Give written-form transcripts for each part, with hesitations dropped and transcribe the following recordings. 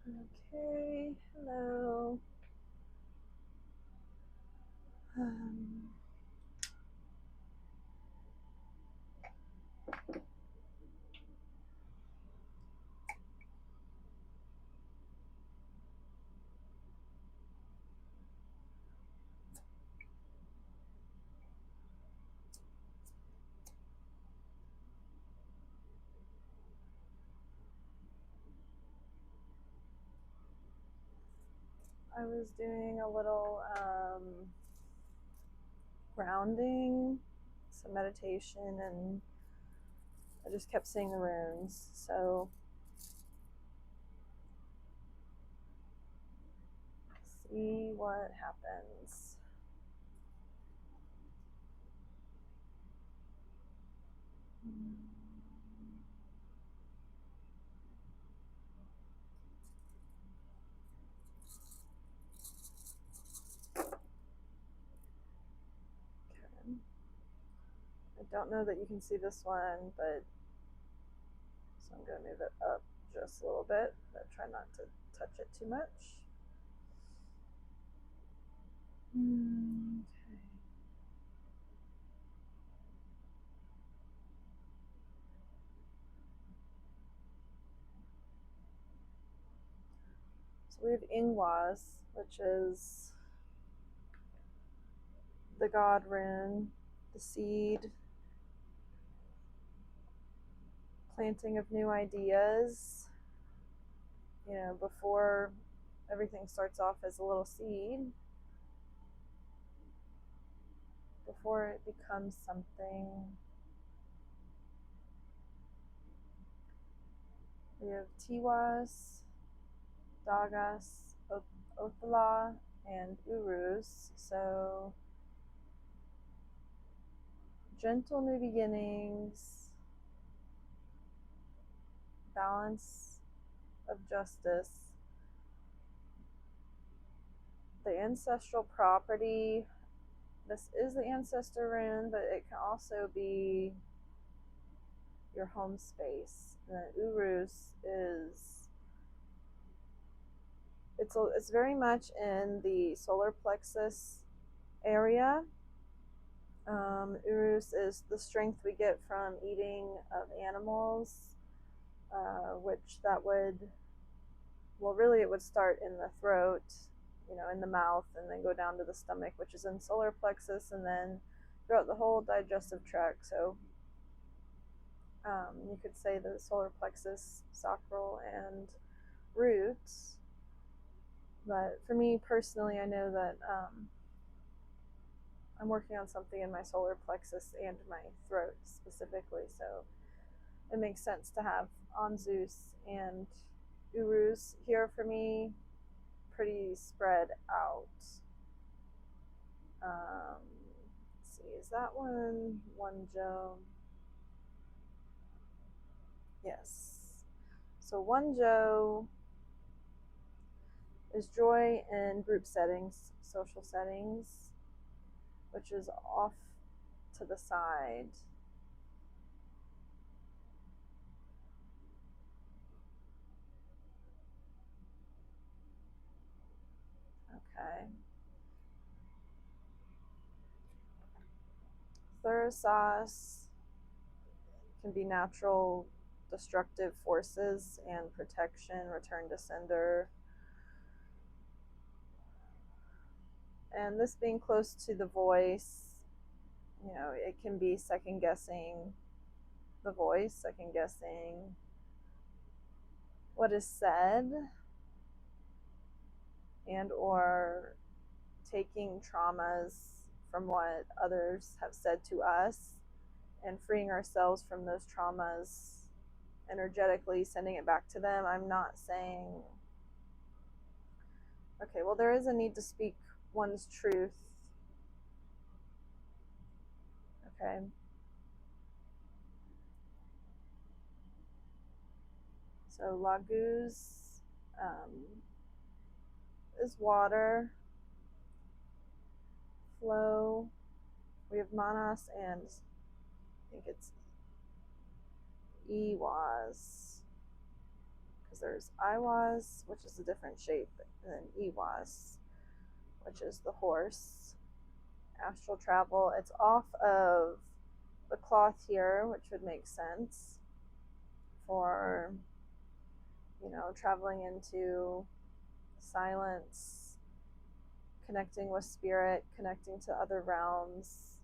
Okay, hello. I was doing a little grounding, some meditation, and I just kept seeing the runes. So, see what happens. Okay. I don't know that you can see this one, but so I'm going to move it up just a little bit, but try not to touch it too much. Okay. So we have Ingwas, which is the god rune, the seed, planting of new ideas. You know, before everything starts off as a little seed, before it becomes something. We have Tiwas, Dagas, Othala, and Urus. So, gentle new beginnings, balance of justice, the ancestral property. This is the ancestor rune, but it can also be your home space. And then Urus is it's very much in the solar plexus area. Urus is the strength we get from eating of animals, which that would, well, really it would start in the throat, you know, in the mouth, and then go down to the stomach, which is in solar plexus, and then throughout the whole digestive tract. So you could say the solar plexus, sacral, and roots. But for me personally, I know that I'm working on something in my solar plexus and my throat specifically, so it makes sense to have Anzus and Urus here for me, pretty spread out. Let's see, is that one Joe? Yes. So one Joe is joy in group settings, social settings, which is off to the side. Okay. Thurisas can be natural destructive forces and protection, return to sender. And this being close to the voice, you know, it can be second guessing the voice, second guessing what is said, and or taking traumas from what others have said to us and freeing ourselves from those traumas energetically, sending it back to them. I'm not saying, okay, well, there is a need to speak one's truth. Okay. So Laguz is water, flow. We have Manas and I think it's Iwas, because there's Iwas, which is a different shape, and then Iwas, which is the horse. Astral travel, it's off of the cloth here, which would make sense for, traveling into silence, connecting with spirit, connecting to other realms.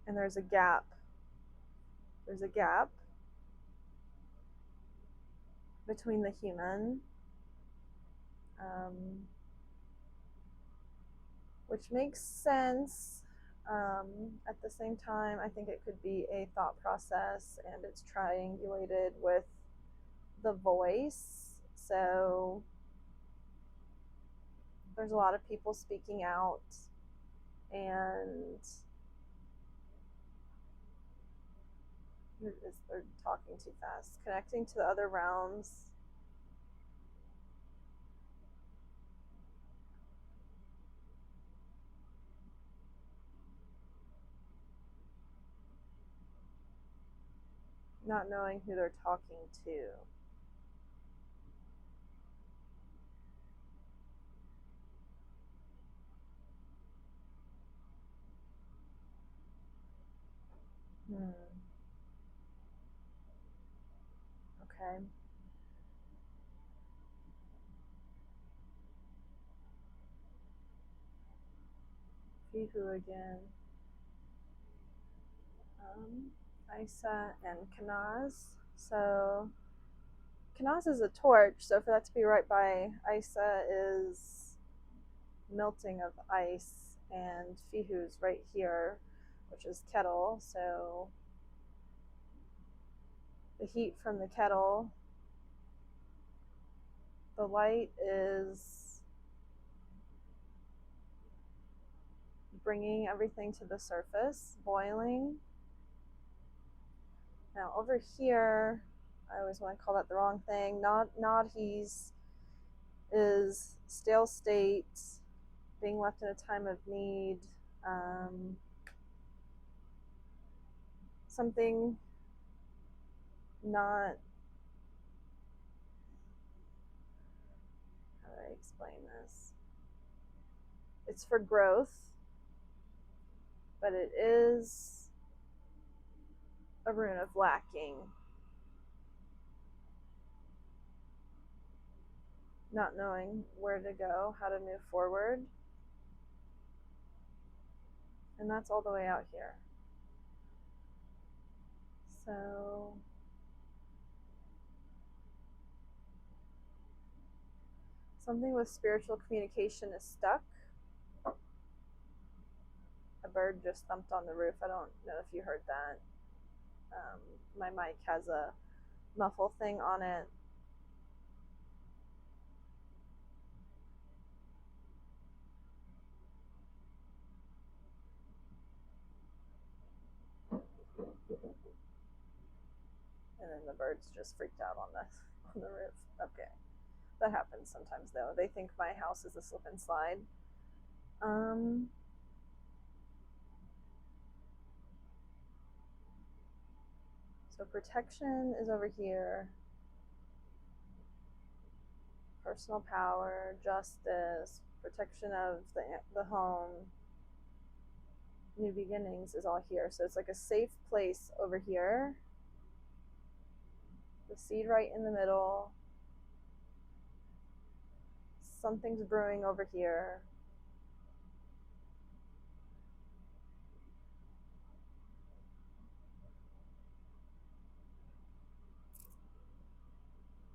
And there's a gap. There's a gap between the human, which makes sense. At the same time, I think it could be a thought process, and it's triangulated with the voice. So there's a lot of people speaking out, and they're talking too fast. Connecting to the other realms. Not knowing who they're talking to. Okay. Fihu again. Isa and Kanaz. So Kanaz is a torch, so for that to be right by Isa is melting of ice, and Fihu's right here, which is kettle. So the heat from the kettle, the light is bringing everything to the surface, boiling. Now over here, I always want to call that the wrong thing. Nadhis is stale state, being left in a time of need. Something not, how do I explain this? It's for growth, but it is a rune of lacking. Not knowing where to go, how to move forward. And that's all the way out here. So something with spiritual communication is stuck. A bird just thumped on the roof. I don't know if you heard that. My mic has a muffle thing on it. And then the birds just freaked out on the roof. Okay. That happens sometimes though. They think my house is a slip and slide. So protection is over here. Personal power, justice, protection of the home, new beginnings is all here. So it's like a safe place over here. The seed right in the middle. Something's brewing over here.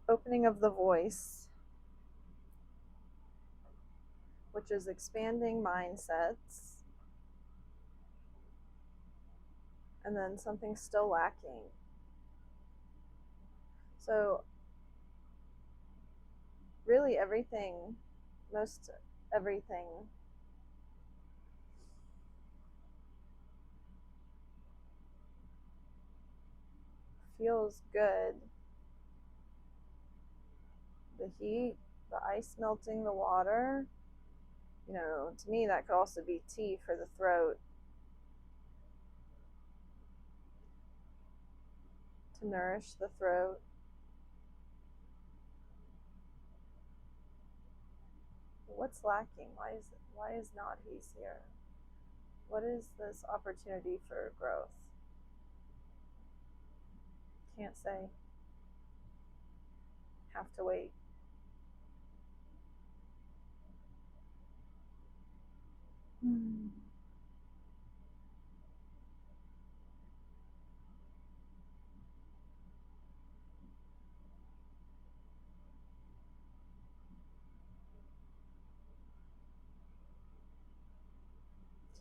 Opening of the voice, which is expanding mindsets. And then something's still lacking. So really everything, most everything feels good. The heat, the ice melting the water, to me that could also be tea for the throat. to nourish the throat. What's lacking? Why is not he's here? What is this opportunity for growth? Can't say. Have to wait.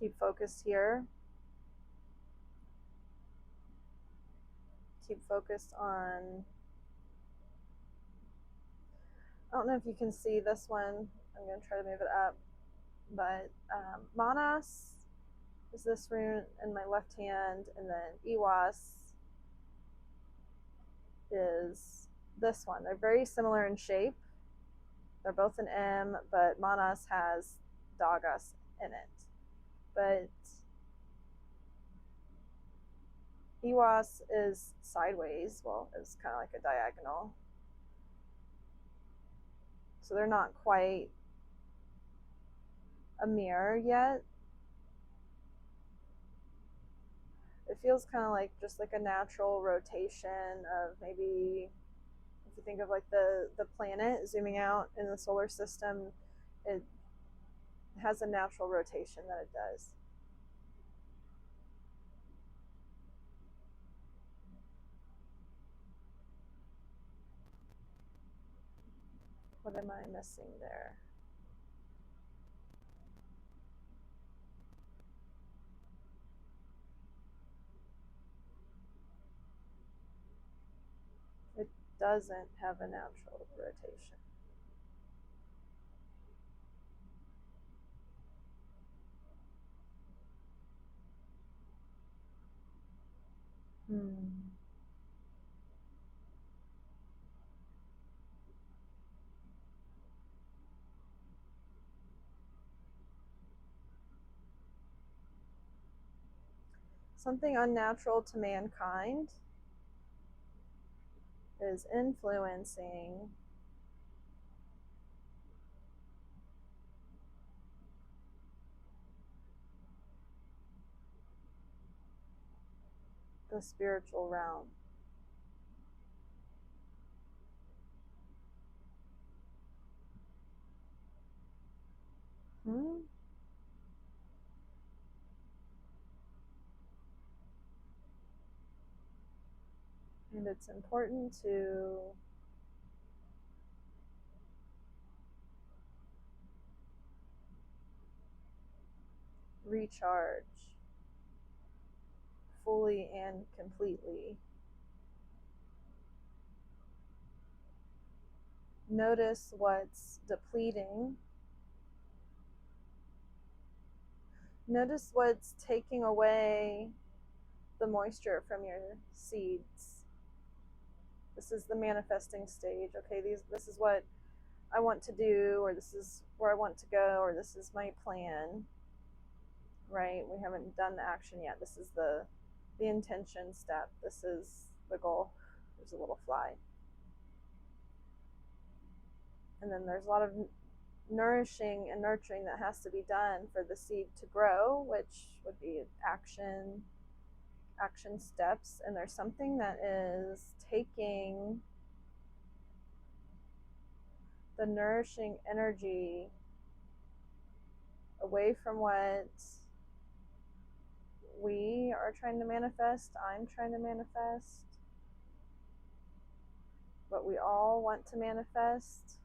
Keep focused here. Keep focused on, I don't know if you can see this one. I'm going to try to move it up. But Manas is this rune in my left hand, and then Iwas is this one. They're very similar in shape. They're both an M, but Manas has Dagas in it. But Iwas is sideways. Well, it's kind of like a diagonal. So they're not quite a mirror yet. It feels kind of like just like a natural rotation of, maybe if you think of like the planet zooming out in the solar system, it has a natural rotation that it does. What am I missing there? It doesn't have a natural rotation. Something unnatural to mankind is influencing the spiritual realm. And it's important to recharge fully and completely. Notice what's depleting. Notice what's taking away the moisture from your seeds. This is the manifesting stage. Okay, this is what I want to do, or this is where I want to go, or this is my plan. Right? We haven't done the action yet. This is the intention step. This is the goal. There's a little fly. And then there's a lot of nourishing and nurturing that has to be done for the seed to grow, which would be action steps. And there's something that is taking the nourishing energy away from what we are trying to manifest, I'm trying to manifest, what we all want to manifest.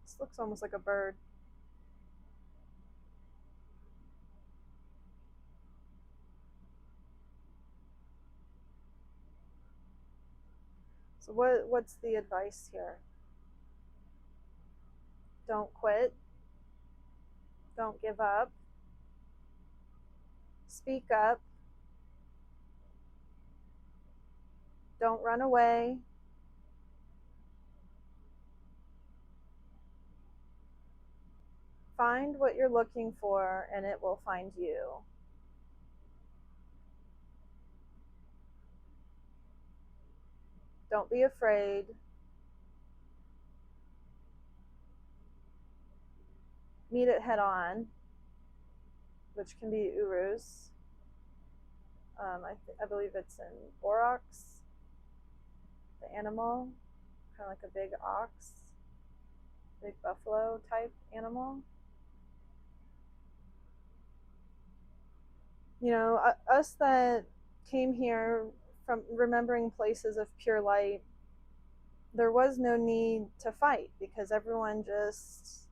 This looks almost like a bird. So what's the advice here? Don't quit. Don't give up. Speak up. Don't run away. Find what you're looking for and it will find you. Don't be afraid. Meet it head on, which can be urus. I believe it's an aurochs, the animal, kind of like a big ox, big buffalo type animal. You know, us that came here from remembering places of pure light, there was no need to fight because everyone just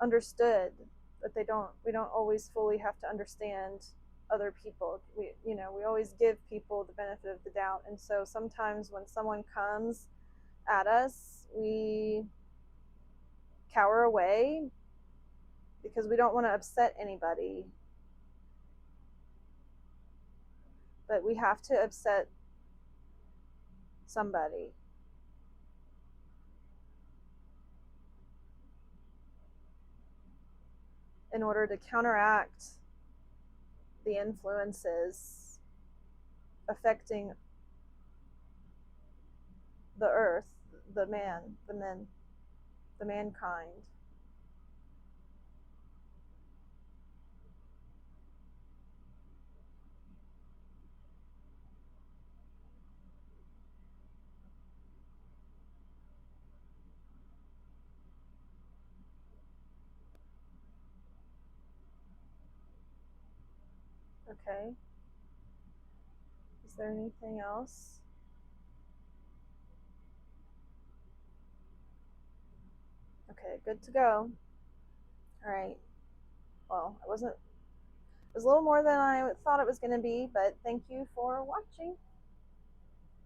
understood that we don't always fully have to understand other people. We always give people the benefit of the doubt, and so sometimes when someone comes at us, we cower away because we don't want to upset anybody, but we have to upset somebody in order to counteract the influences affecting the earth, the men, the mankind. Okay. Is there anything else? Okay, good to go. All right. Well, it was a little more than I thought it was going to be, but thank you for watching.